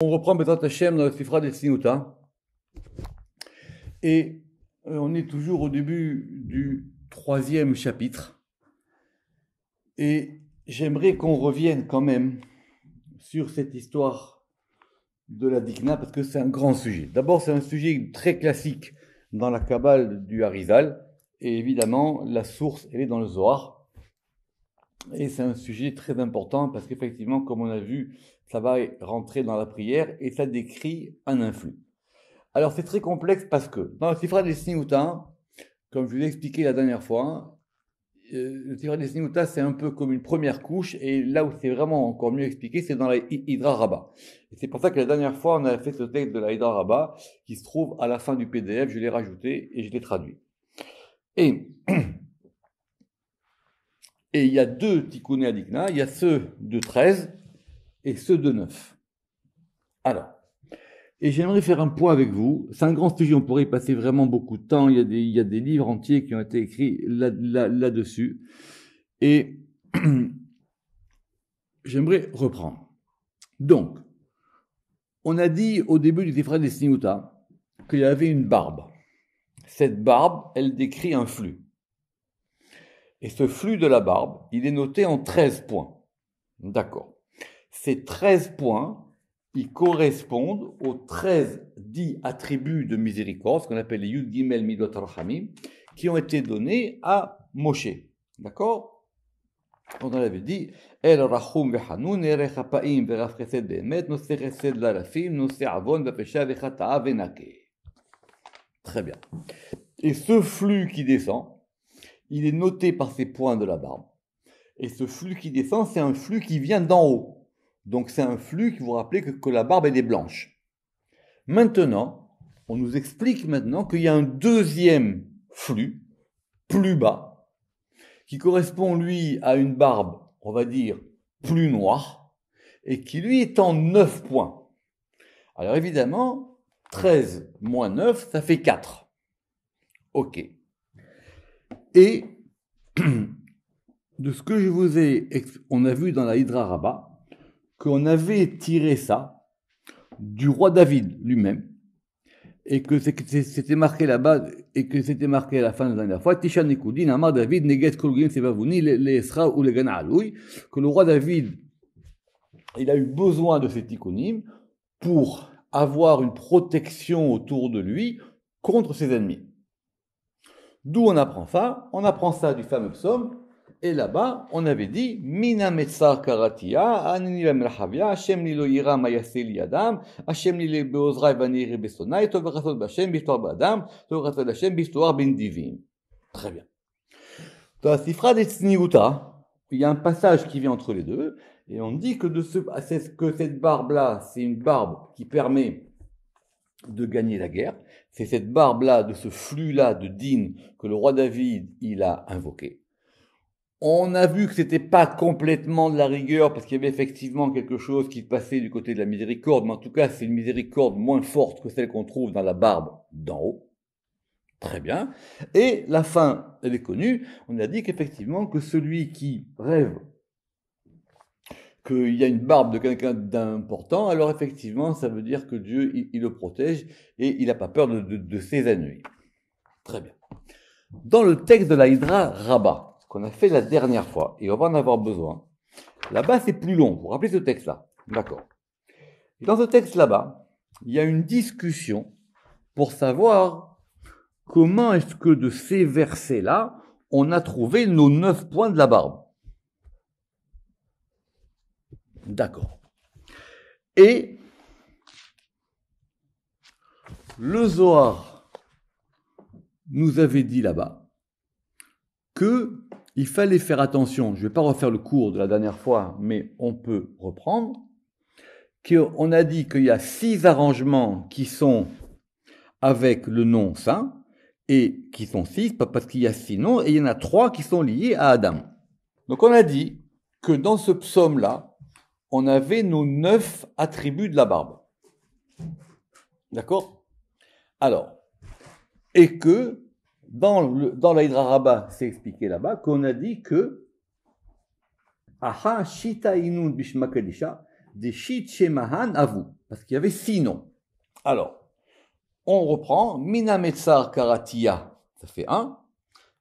On reprend Bezrat Hashem dans le Sifra des Tzniuta et on est toujours au début du 3e chapitre et j'aimerais qu'on revienne quand même sur cette histoire de la Dikna parce que c'est un grand sujet. D'abord, c'est un sujet très classique dans la Kabbale du Harizal et évidemment la source elle est dans le Zohar et c'est un sujet très important parce qu'effectivement, comme on a vu, ça va rentrer dans la prière et ça décrit un influx. Alors c'est très complexe parce que dans le Sifra des Tzniuta, comme je vous l'ai expliqué la dernière fois, le Sifra des Tzniuta c'est un peu comme une première couche et là où c'est vraiment encore mieux expliqué, c'est dans la Hydra Rabbah. Et c'est pour ça que la dernière fois on a fait ce texte de la Hydra Rabbah qui se trouve à la fin du PDF, je l'ai rajouté et je l'ai traduit. Et il y a deux Tikkuné Adikna, il y a ceux de 13 et ceux de 9. Alors, et j'aimerais faire un point avec vous. C'est un grand sujet, on pourrait y passer vraiment beaucoup de temps. Il y a des livres entiers qui ont été écrits là-dessus. Et j'aimerais reprendre. Donc, on a dit au début du Sifra des Tzniuta qu'il y avait une barbe. Cette barbe, elle décrit un flux. Et ce flux de la barbe, il est noté en 13 points. D'accord. Ces 13 points, ils correspondent aux 13 dits attributs de miséricorde, ce qu'on appelle les Yud Gimel Midot Rachamim, qui ont été donnés à Moshe. D'accord? On avait dit El Rachum Vechanun, Erech Hapaim, Veraf Chesed Behemet, Noseh Chesed Larafim, Noseh Avon, Vapesha Vechata'a Venake. Très bien. Et ce flux qui descend, il est noté par ces points de la barbe. Et ce flux qui descend, c'est un flux qui vient d'en haut. Donc c'est un flux qui vous rappelez que la barbe elle est blanche. Maintenant, on nous explique maintenant qu'il y a un deuxième flux, plus bas, qui correspond lui à une barbe, on va dire, plus noire, et qui lui est en 9 points. Alors évidemment, 13 moins 9, ça fait 4. Ok. Et de ce que je vous ai, on a vu dans la Hydra Rabbah, qu'on avait tiré ça du roi David lui-même, et que c'était marqué là-bas, et que c'était marqué à la fin de la dernière fois, Tisha Nikudin, Amar David, Neget Kolgin, Sevavouni, les Esra ou les Gana Aloui, que le roi David, il a eu besoin de ces tikkunim pour avoir une protection autour de lui contre ses ennemis. D'où on apprend ça? On apprend ça du fameux psaume. Et là-bas, on avait dit Mina Metzar Karatia, Anini Lamrahavia, Hashem li lo yira ma yaseh li adam, Hashem li beozrai vaniri besonai, Tov v'chasod b'Hashem b'ishtoar b'adam, Tov v'chasod b'Hashem b'ishtoar ben divim. Très bien. Dans la Sifra des Tzniuta, il y a un passage qui vient entre les deux, et on dit que, que cette barbe-là, c'est une barbe qui permet de gagner la guerre. C'est cette barbe-là, de ce flux-là de din que le roi David, il a invoqué. On a vu que c'était pas complètement de la rigueur parce qu'il y avait effectivement quelque chose qui passait du côté de la miséricorde, mais en tout cas c'est une miséricorde moins forte que celle qu'on trouve dans la barbe d'en haut. Très bien. Et la fin, elle est connue. On a dit qu'effectivement que celui qui rêve qu'il y a une barbe de quelqu'un d'important, alors effectivement ça veut dire que Dieu il le protège et il n'a pas peur de ses ennemis. Très bien. Dans le texte de la Hydra Rabbah, qu'on a fait la dernière fois, et on va en avoir besoin. Là-bas, c'est plus long. Vous vous rappelez ce texte-là? D'accord. Et dans ce texte là-bas, il y a une discussion pour savoir comment est-ce que de ces versets-là, on a trouvé nos 9 points de la barbe. D'accord. Et le Zohar nous avait dit là-bas qu'il fallait faire attention, je ne vais pas refaire le cours de la dernière fois, mais on peut reprendre, qu'on a dit qu'il y a 6 arrangements qui sont avec le nom saint, et qui sont 6, parce qu'il y a 6 noms, et il y en a 3 qui sont liés à Adam. Donc on a dit que dans ce psaume-là, on avait nos 9 attributs de la barbe. D'accord? Alors, et que dans la Hydra Rabbah, c'est expliqué là-bas, qu'on a dit que Aha Shita Inun Bishma Kadisha, des Shit Shemahan à vous. Parce qu'il y avait 6 noms. Alors, on reprend. Mina Metzar Karatia, ça fait 1.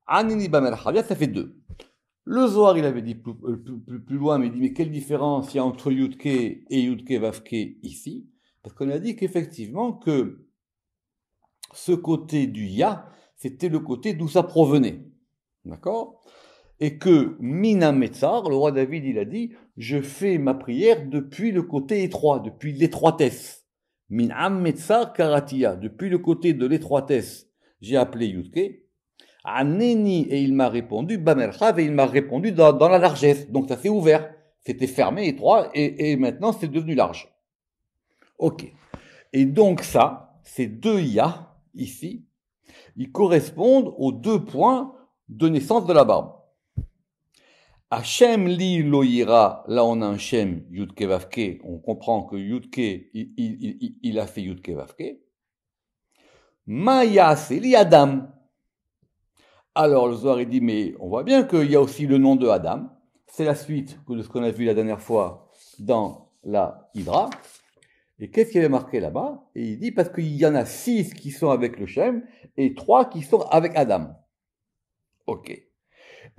Anini Bamerhavia, ça fait 2. Le Zohar, il avait dit plus loin, mais il dit, mais quelle différence il y a entre Yudke et Yudke Vavke ici? Parce qu'on a dit qu'effectivement, que ce côté du Ya, c'était le côté d'où ça provenait. D'accord? Et que Mina Metzar, le roi David, il a dit, je fais ma prière depuis le côté étroit, depuis l'étroitesse. Minam Metzar Karatia, depuis le côté de l'étroitesse, j'ai appelé Yudke. Aneni, et il m'a répondu, Bamerchav, et il m'a répondu dans la largesse. Donc ça s'est ouvert. C'était fermé, étroit, et maintenant c'est devenu large. Ok. Et donc ça, ces 2 Ya, ici, ils correspondent aux 2 points de naissance de la barbe. Hachem li loïra, là on a un Shem, Yudke Vavke, on comprend que Yudke, il a fait Yudke Vavke. Maya, c'est li Adam. Alors le Zohar il dit, mais on voit bien qu'il y a aussi le nom de Adam. C'est la suite de ce qu'on a vu la dernière fois dans la Hydra. Et qu'est-ce qu'il y avait marqué là-bas? Et il dit, parce qu'il y en a 6 qui sont avec le Shem et 3 qui sont avec Adam. Ok. Et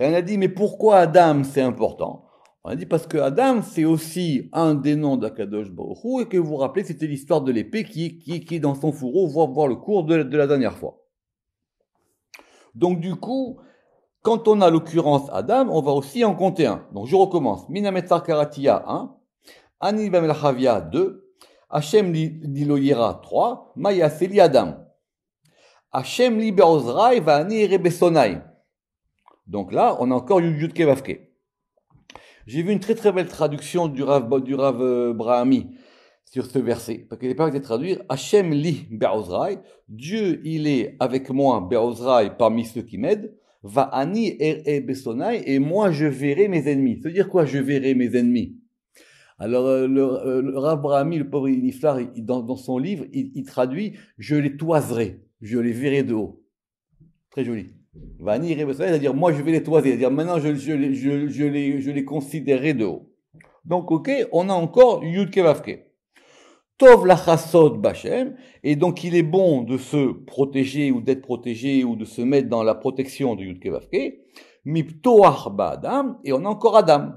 on a dit, mais pourquoi Adam c'est important? On a dit, parce que Adam c'est aussi un des noms d'Akadosh Baruch Hu, et que vous vous rappelez, c'était l'histoire de l'épée qui est dans son fourreau, voir le cours de la dernière fois. Donc du coup, quand on a l'occurrence Adam, on va aussi en compter un. Donc je recommence. Minametzar Karatia 1, Ani Bamelchavia 2, Hachem li loyera 3, Maya Seli Adam. Hachem li be'ozrai va ani rebesonai. Donc là, on a encore Yudke Vavke. J'ai vu une très très belle traduction du Rav Brahami sur ce verset, parce qu'il n'est pas été traduit. Hachem li be'ozrai, Dieu il est avec moi, be'ozrai, parmi ceux qui m'aident, va ani besonai, et moi je verrai mes ennemis. Ça veut dire quoi, je verrai mes ennemis? Alors le Rav Brahami, le pauvre Niflar, dans son livre, il traduit, je les toiserai, je les verrai de haut. Très joli. Va ani c'est-à-dire moi je vais les toiser, c'est-à-dire maintenant je les considérerai de haut. Donc ok, on a encore Yudke Vavke. Tov la chassod bachem, et donc il est bon de se protéger ou d'être protégé ou de se mettre dans la protection de Yudke Vavke. Miptoach ba Adam, et on a encore Adam.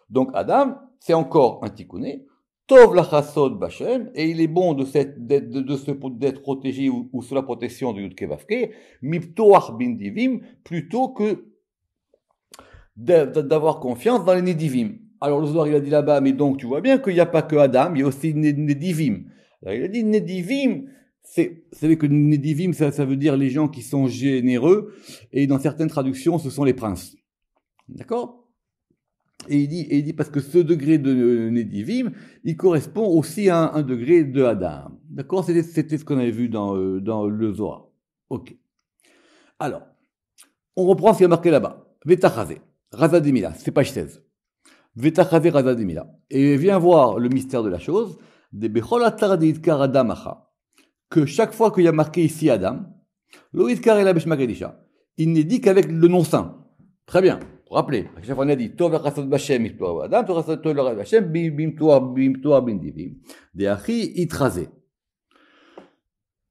Donc Adam, c'est encore un tikkuné. Tov la chassod bachem, et il est bon d'être protégé ou sous la protection de Yudke Vavke. Miptoach bin divim, plutôt que d'avoir confiance dans les nedivim. Alors le Zohar il a dit là-bas, mais donc tu vois bien qu'il n'y a pas que Adam, il y a aussi Nedivim. Alors il a dit Nedivim, vous savez que Nedivim ça veut dire les gens qui sont généreux, et dans certaines traductions ce sont les princes. D'accord? Et il dit parce que ce degré de Nedivim, il correspond aussi à un degré de Adam. D'accord? C'était ce qu'on avait vu dans le Zohar. Ok. Alors, on reprend ce qui est marqué là-bas. Vetachazé, Razadimila, c'est page 16. Et viens voir le mystère de la chose, que chaque fois qu'il y a marqué ici Adam, il n'est dit qu'avec le nom saint. Très bien, rappelez, à chaque fois on a dit Adam,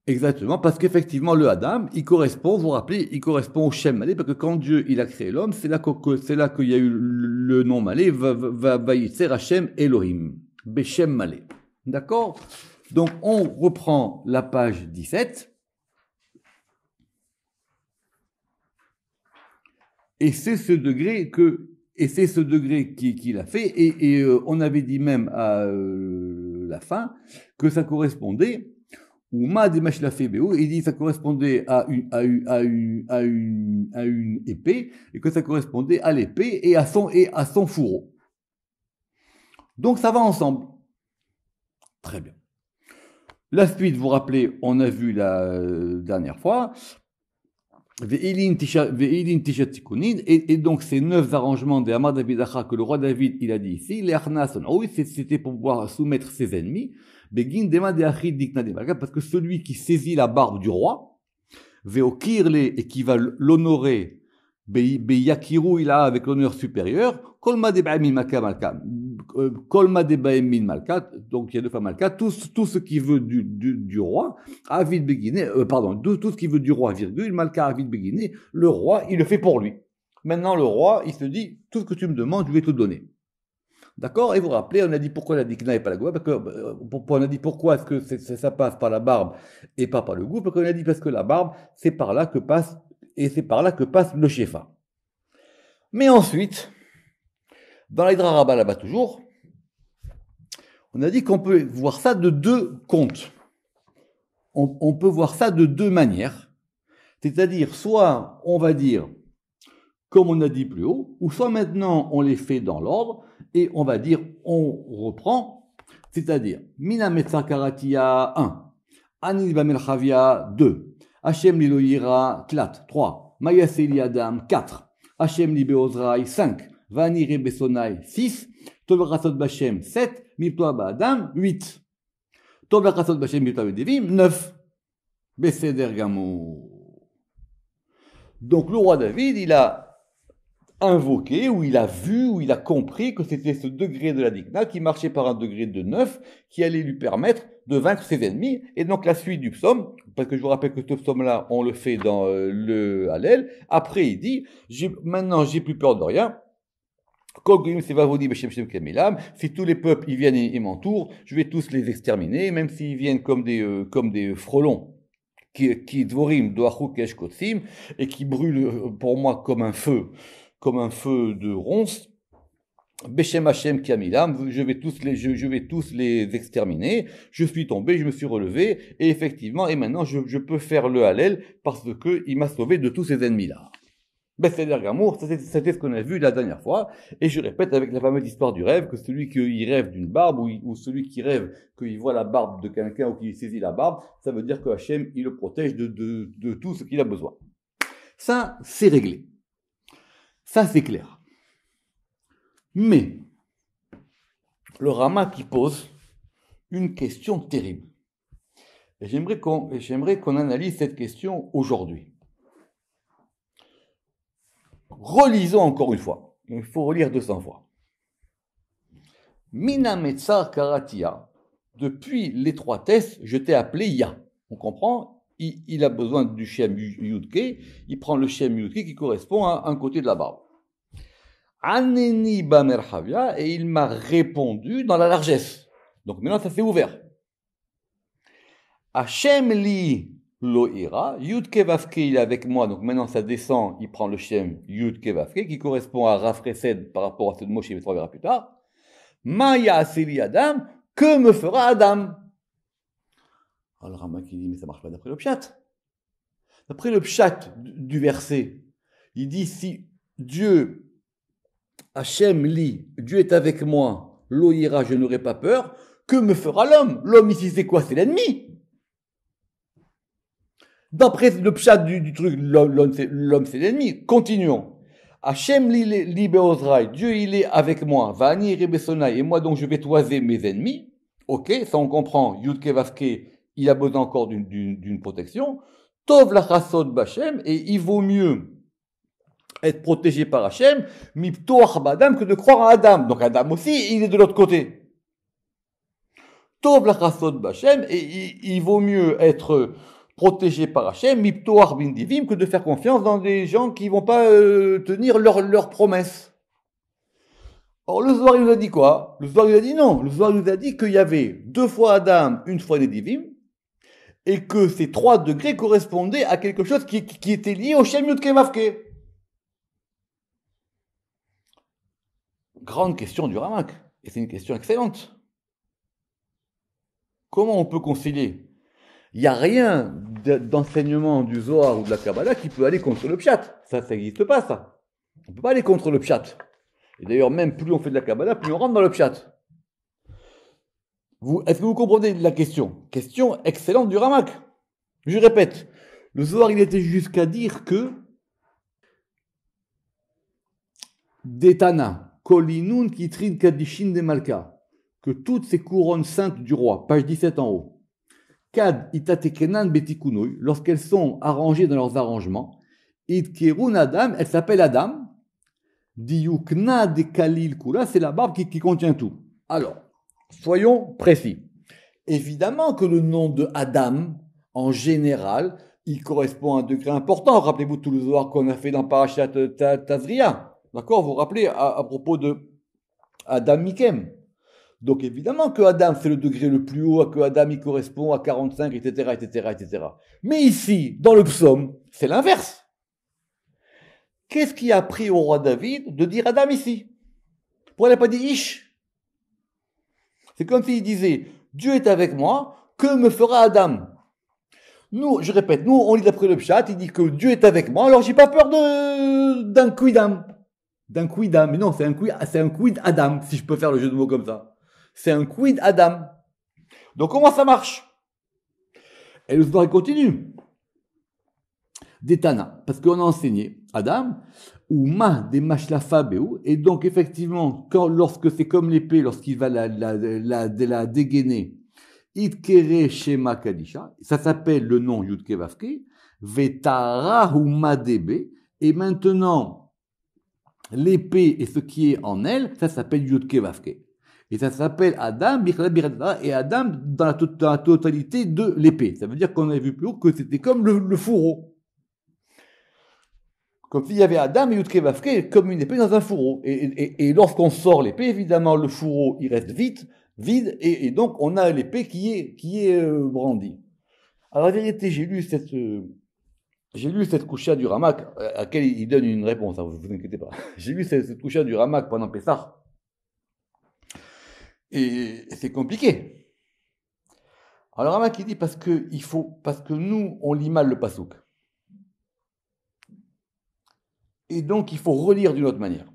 exactement, parce qu'effectivement, le Adam, il correspond, vous vous rappelez, il correspond au Shem Malé, parce que quand Dieu, il a créé l'homme, c'est là qu'il y a eu le nom Malé, Vayitzer Hashem Elohim, Beshem Malé. D'accord? Donc, on reprend la page 17. Et c'est ce degré qu'il a fait, et on avait dit même à la fin que ça correspondait ou Ma Demash l'a fait Béo, il dit que ça correspondait à une épée, et que ça correspondait à l'épée et à son fourreau. Donc ça va ensemble. Très bien. La suite, vous vous rappelez, on a vu la dernière fois. Et donc ces 9 arrangements des Hamad David Acha que le roi David il a dit ici, les Arnason, oui, c'était pour pouvoir soumettre ses ennemis, parce que celui qui saisit la barbe du roi, et qui va l'honorer, il a avec l'honneur supérieur, Kolma de Baemin Malkat, donc il y a deux fois Malkat, tout ce qui veut du roi, Avid Beguiné, tout ce qui veut du roi, virgule, Malka Avid Beguiné, le roi, il le fait pour lui. Maintenant, le roi, il se dit, tout ce que tu me demandes, je vais te donner. D'accord? Et vous vous rappelez, on a dit pourquoi la dikna et pas la goua, parce que, on a dit pourquoi est-ce que ça passe par la barbe et pas par le goût, parce qu'on a dit parce que la barbe, c'est par là que passe, et c'est par là que passe le shefa. Mais ensuite, dans l'Hydra Rabbah là-bas toujours, on a dit qu'on peut voir ça de deux comptes. On peut voir ça de deux manières. C'est-à-dire, soit on va dire, comme on a dit plus haut, ou soit maintenant on les fait dans l'ordre, et on va dire, on reprend, c'est-à-dire, Mina Metzar Karatia 1, Anil Bamelchavia 2, Hashem Liloïra Tlat 3, Mayaseli Adam 4, Hashem Libeozraï 5, Vani Rebesonai 6, Tov Rasot Bashem 7, Miptoa Ba'adam 8, Tov Rasot Bashem Miptoa Devim 9, Beseder Gamou. Donc le roi David, il a invoqué, ou il a vu, ou il a compris que c'était ce degré de la dikna qui marchait par un degré de 9 qui allait lui permettre de vaincre ses ennemis. Et donc la suite du psaume, parce que je vous rappelle que ce psaume-là, on le fait dans le Hallel, après il dit, maintenant j'ai plus peur de rien. Si tous les peuples ils viennent et m'entourent, je vais tous les exterminer, même s'ils viennent comme des frelons qui dvorim doachou kesh kotsim et qui brûlent pour moi comme un feu de ronces. Beshem Hashem Kiamilam, je vais tous les exterminer. Je suis tombé, je me suis relevé, et effectivement, et maintenant je peux faire le Hallel parce que il m'a sauvé de tous ces ennemis-là. C'est-à-dire Gamour, c'était ce qu'on a vu la dernière fois, et je répète avec la fameuse histoire du rêve, que celui qui rêve d'une barbe, ou celui qui rêve qu'il voit la barbe de quelqu'un, ou qu'il saisit la barbe, ça veut dire que Hachem, il le protège de tout ce qu'il a besoin. Ça, c'est réglé. Ça, c'est clair. Mais, le Rama qui pose une question terrible. Et j'aimerais qu'on analyse cette question aujourd'hui. Relisons encore une fois. Il faut relire 200 fois. Mina Metzar Karatia. Depuis l'étroitesse, je t'ai appelé Ya. On comprend? Il a besoin du Shem Yudke. Il prend le Shem Yudke qui correspond à un côté de la barbe. Aneni Bamerhavia. Et il m'a répondu dans la largesse. Donc maintenant, ça s'est ouvert. Hashem li Loïra, Yud Kevavke, il est avec moi, donc maintenant ça descend, il prend le Shem Yud Kevavke, qui correspond à Rafresed par rapport à ce mot chez les 3 verras plus tard. Maya Aseli Adam, que me fera Adam? Alors Rama qui dit, mais ça marche pas d'après le pshat. D'après le pshat du verset, il dit, si Dieu, Hashem li, Dieu est avec moi, Loïra, je n'aurai pas peur, que me fera l'homme? L'homme ici c'est quoi? C'est l'ennemi. D'après le pshat du truc, l'homme c'est l'ennemi. Continuons. Hashem li beozrai, Dieu il est avec moi. Vani rebesonai, et moi donc je vais toiser mes ennemis. Ok, ça on comprend. Yud kevavke, il a besoin encore d'une protection. Tov lachasod b'Hashem, et il vaut mieux être protégé par Hashem, miptoach b'Adam, que de croire à Adam. Donc Adam aussi, il est de l'autre côté. Tov lachasod b'Hashem, et il vaut mieux être protégé par Hachem, miptoar bin divim, que de faire confiance dans des gens qui vont pas tenir leurs promesses. Or, le Zohar, il nous a dit quoi? Le Zohar, il a dit non. Le Zohar, il nous a dit qu'il y avait 2 fois Adam, 1 fois les divim, et que ces 3 degrés correspondaient à quelque chose qui était lié au Shem Yud Kevavke. Grande question du Ramak. Et c'est une question excellente. Comment on peut concilier? Il n'y a rien d'enseignement du Zohar ou de la Kabbalah qui peut aller contre le pshat. Ça n'existe pas, ça. On ne peut pas aller contre le pshat. Et d'ailleurs, même plus on fait de la Kabbalah, plus on rentre dans le pshat. Est-ce que vous comprenez la question? Question excellente du Ramak. Je répète, le Zohar, il était jusqu'à dire que Detana, Kolinun, Kitrin, Kadishin, de Malka, que toutes ces couronnes saintes du roi, page 17 en haut, Kad itatekenan betikunoy, lorsqu'elles sont arrangées dans leurs arrangements, itkerun Adam, elles s'appellent Adam, Diyukna de Kalil Kula, c'est la barbe qui contient tout. Alors, soyons précis. Évidemment que le nom de Adam, en général, il correspond à un degré important. Rappelez-vous tout le Zohar qu'on a fait dans Parashat Tazria. D'accord? Vous vous rappelez à propos de Adam Mikem. Donc évidemment que Adam c'est le degré le plus haut, que Adam il correspond à 45, etc., etc., etc. Mais ici, dans le psaume, c'est l'inverse. Qu'est-ce qui a pris au roi David de dire Adam ici? Pourquoi il n'a pas dit Ish? C'est comme s'il disait, Dieu est avec moi, que me fera Adam? Nous, je répète, nous on lit d'après le pshat, il dit que Dieu est avec moi, alors j'ai pas peur d'un quidam. D'un quidam, mais non, c'est un quid Adam, si je peux faire le jeu de mots comme ça. C'est un quid Adam. Donc comment ça marche? Et le Zohar continue. D'Etana, parce qu'on a enseigné Adam, ou ma des mashlafa beou, et donc effectivement, lorsque c'est comme l'épée, lorsqu'il va la dégainer, itkere shema kadisha, ça s'appelle le nom yudke vavke, vetara ou madebe, et maintenant, l'épée et ce qui est en elle, ça s'appelle yudke vavke. Et ça s'appelle Adam, et Adam dans la totalité de l'épée. Ça veut dire qu'on avait vu plus haut que c'était comme le fourreau. Comme s'il y avait Adam et Yudke Vavke comme une épée dans un fourreau. Et lorsqu'on sort l'épée, évidemment, le fourreau, il reste vide, et donc on a l'épée qui est brandie. Alors, la vérité, j'ai lu cette coucha du Ramak, à laquelle il donne une réponse, hein, vous inquiétez pas. J'ai lu cette coucha du Ramak pendant Pessah. Et c'est compliqué. Alors, Ramak, il dit parce que nous, on lit mal le pasouk. Et donc, il faut relire d'une autre manière.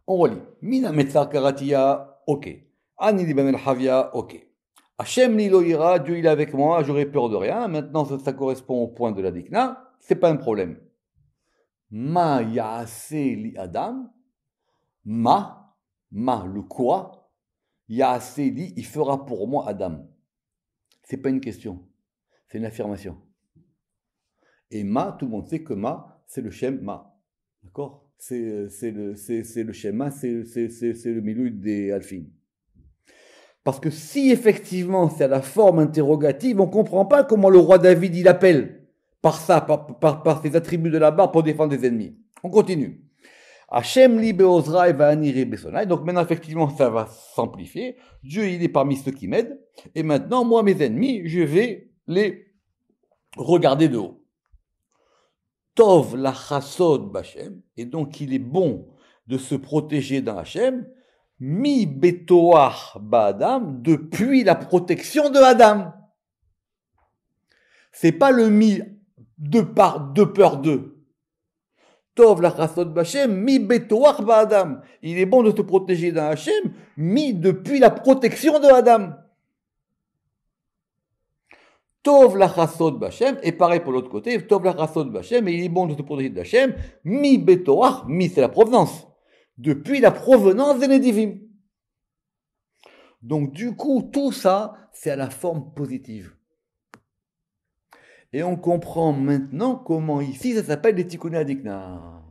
On relit. Mina metzar karatia, ok. Ani liban el havia, ok. Hachem li lo ira, Dieu il est avec moi, j'aurais peur de rien. Maintenant, ça correspond au point de la dikna. C'est pas un problème. Ma yaase li Adam. Ma, le quoi. Yaase li, il fera pour moi Adam. C'est pas une question. C'est une affirmation. Et ma, tout le monde sait que ma, c'est le Shem Ma. D'accord? C'est le schéma, c'est le milieu des alphines. Parce que si effectivement c'est à la forme interrogative, on ne comprend pas comment le roi David il appelle par ça, par ses attributs de la barre pour défendre des ennemis. On continue. Hachem li be'ozra va aniré besonai. Donc maintenant effectivement ça va s'amplifier. Dieu il est parmi ceux qui m'aident. Et maintenant moi mes ennemis, je vais les regarder de haut. Tov la chasod b'Hashem, et donc il est bon de se protéger dans Hachem, mi betoach ba'Adam, depuis la protection de Adam. C'est pas le mi de peur d'eux. Tov la chasod b'Hashem, mi betoach ba'Adam. Il est bon de se protéger dans Hachem, mi depuis la protection de Adam. Tov la chasod b'Hashem, et pareil pour l'autre côté, Tov la chasod b'Hashem, et il est bon de se protéger d'Hachem, mi betoach, mi c'est la provenance, depuis la provenance des Nédivim. Donc du coup, tout ça, c'est à la forme positive. Et on comprend maintenant comment ici, ça s'appelle les Tikkuné Adikna.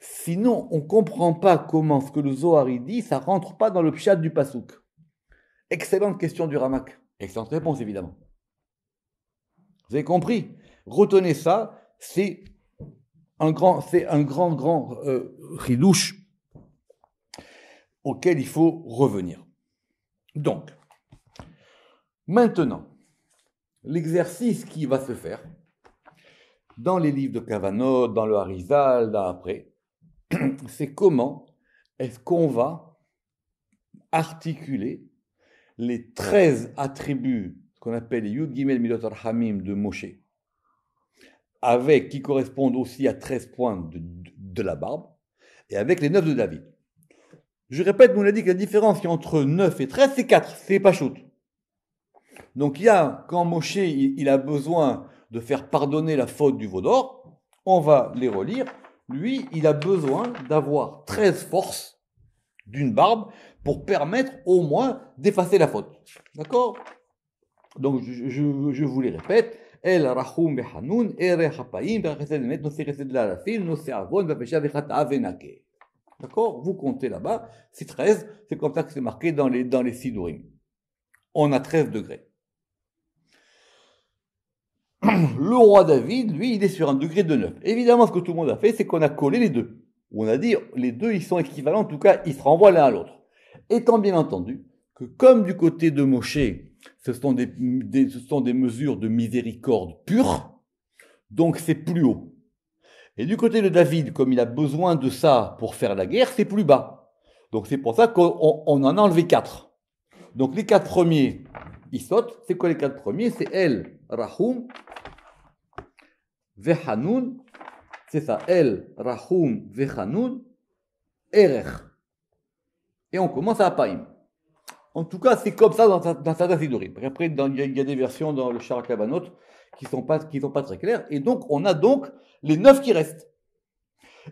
Sinon, on ne comprend pas comment ce que le Zohar dit, ça ne rentre pas dans le pshat du Passouk. Excellente question du Ramak. Excellente réponse, évidemment. Vous avez compris? Retenez ça, c'est un grand ridouche auquel il faut revenir. Donc, maintenant, l'exercice qui va se faire dans les livres de Kavanot, dans le Harizal, là après, c'est comment est-ce qu'on va articuler les 13 attributs qu'on appelle les Yud Gimel Milot Arhamim de Moshe, qui correspondent aussi à 13 points de la barbe, et avec les 9 de David. Je répète, on a dit que la différence entre 9 et 13, c'est 4, c'est pas shoot. Donc il y a, quand Moshe il a besoin de faire pardonner la faute du veau d'or, on va les relire. Lui, il a besoin d'avoir 13 forces d'une barbe pour permettre au moins d'effacer la faute. D'accord? Donc je vous les répète. El Rahum Vehanoun, Ere Hapaim, Vechesed Emet, Nosé Chesed Larafim, Nosé Avon, Vapesha Vechata Venake. D'accord? Vous comptez là-bas, c'est 13, c'est comme ça que c'est marqué dans les Sidurim. On a 13 degrés. Le roi David, lui, il est sur un degré de 9. Évidemment, ce que tout le monde a fait, c'est qu'on a collé les deux. On a dit, les deux, ils sont équivalents, en tout cas, ils se renvoient l'un à l'autre. Étant bien entendu que comme du côté de Moshe, ce sont des mesures de miséricorde pure, donc c'est plus haut. Et du côté de David, comme il a besoin de ça pour faire la guerre, c'est plus bas. Donc c'est pour ça qu'on en a enlevé 4. Donc les 4 premiers, ils sautent. C'est quoi les 4 premiers? C'est El, Rahum, Vehanoun, c'est ça, El, Rahum, Vehanoun, Erech. Et on commence à Apaim. En tout cas, c'est comme ça dans certains Sidurim. Après, il y a des versions dans le Shara Kavanot qui sont pas très claires. Et donc, on a donc les 9 qui restent.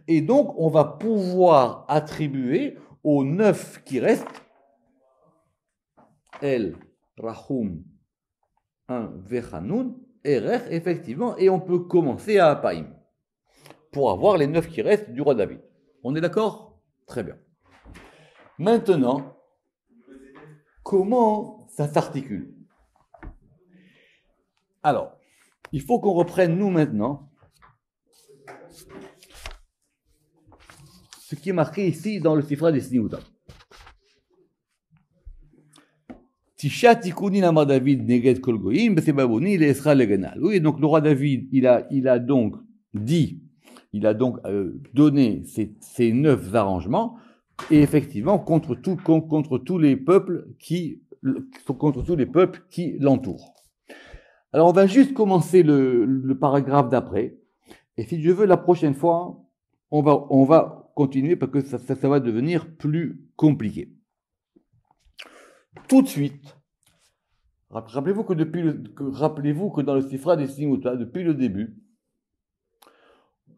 Et donc, on va pouvoir attribuer aux 9 qui restent El, Rahum, 1, Vechanoun, Erech, effectivement, et on peut commencer à Apaim pour avoir les 9 qui restent du roi David. On est d'accord? Très bien. Maintenant, comment ça s'articule? Alors, il faut qu'on reprenne, nous, maintenant, ce qui est marqué ici dans le Sifra des Sniouta. Tisha tikunin amar David neged kol goyim, besebaboni le esra leganal. Oui, donc le roi David, il a donc donné ces 9 arrangements, et effectivement, contre tous les peuples qui l'entourent. Alors, on va juste commencer le paragraphe d'après. Et si je veux, la prochaine fois, on va continuer parce que ça va devenir plus compliqué. Tout de suite, rappelez-vous que dans le Sifra des Sniouta, depuis le début,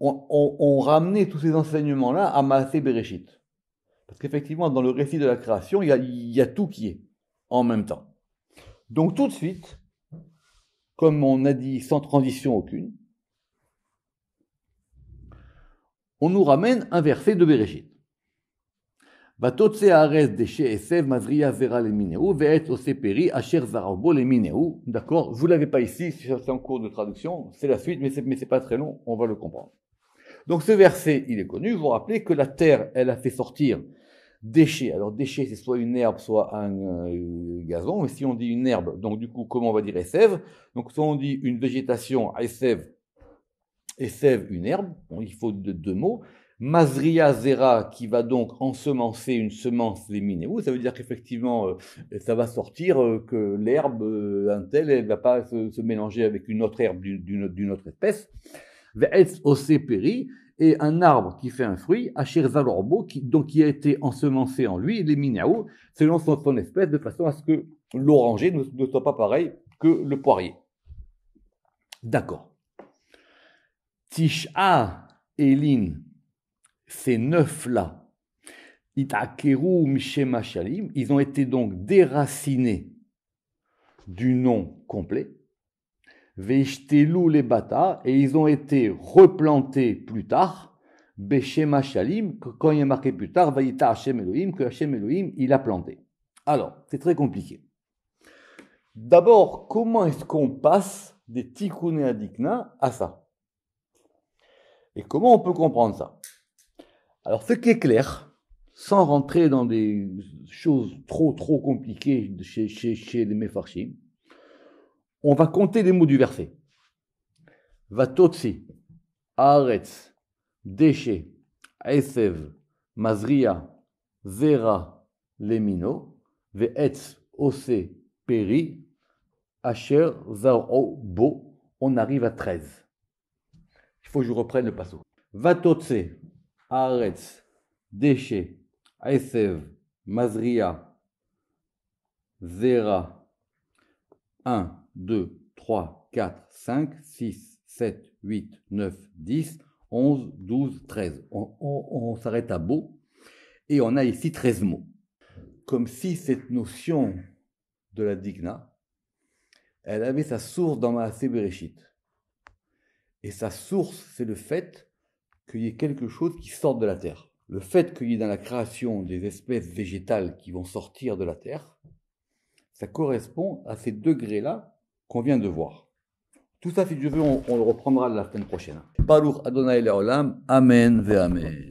on ramenait tous ces enseignements-là à Maaseh Bereshit. Parce qu'effectivement, dans le récit de la création, il y a tout qui est en même temps. Donc tout de suite, comme on a dit sans transition aucune, on nous ramène un verset de Bereshit. D'accord, vous l'avez pas ici, c'est en cours de traduction, c'est la suite, mais c'est pas très long, on va le comprendre. Donc ce verset, il est connu, vous vous rappelez que la terre, elle a fait sortir déchets. Alors déchets, c'est soit une herbe, soit un gazon. Et si on dit une herbe, donc du coup, comment on va dire Esev? Donc soit on dit une végétation, Esev, une herbe, bon, il faut deux mots. Mazria Zera, qui va donc ensemencer une semence des minéaux, ça veut dire qu'effectivement, ça va sortir que l'herbe, un tel, elle ne va pas se mélanger avec une autre herbe d'une autre espèce. Ve'etz osé peri, et un arbre qui fait un fruit, Asher Zalorbo, qui a été ensemencé en lui, les minéaux, selon son espèce, de façon à ce que l'oranger ne soit pas pareil que le poirier. D'accord. Tisha Elin, ces 9-là, Itakeru Mishema Shalim, ils ont été donc déracinés du nom complet. Veishtelu les bata, et ils ont été replantés plus tard. Beshema Shalim, quand il est marqué plus tard, Vaïta Hashem Elohim, que Hashem Elohim, il a planté. Alors, c'est très compliqué. D'abord, comment est-ce qu'on passe des Tikkuné Adikna à ça? Et comment on peut comprendre ça? Alors, ce qui est clair, sans rentrer dans des choses trop compliquées chez les Mefarshim, on va compter les mots du verset. Vatotsi, Haaretz, Déchet, Esev, Mazria, Zera, Lemino, Ve'etz, Ose, Peri, Asher, Zaro, Bo. On arrive à 13. Il faut que je reprenne le passo. Vatotse, Haaretz, Déchet, Esev, Mazria, Zera, 1, 2, 3, 4, 5, 6, 7, 8, 9, 10, 11, 12, 13. On s'arrête à Beau et on a ici 13 mots. Comme si cette notion de la digna, elle avait sa source dans Maaseh Bereshit. Et sa source, c'est le fait qu'il y ait quelque chose qui sorte de la terre. Le fait qu'il y ait dans la création des espèces végétales qui vont sortir de la terre, ça correspond à ces degrés-là qu'on vient de voir. Tout ça, si Dieu veut, on le reprendra la semaine prochaine. Baruch Adonai Leolam, Amen ve Amen.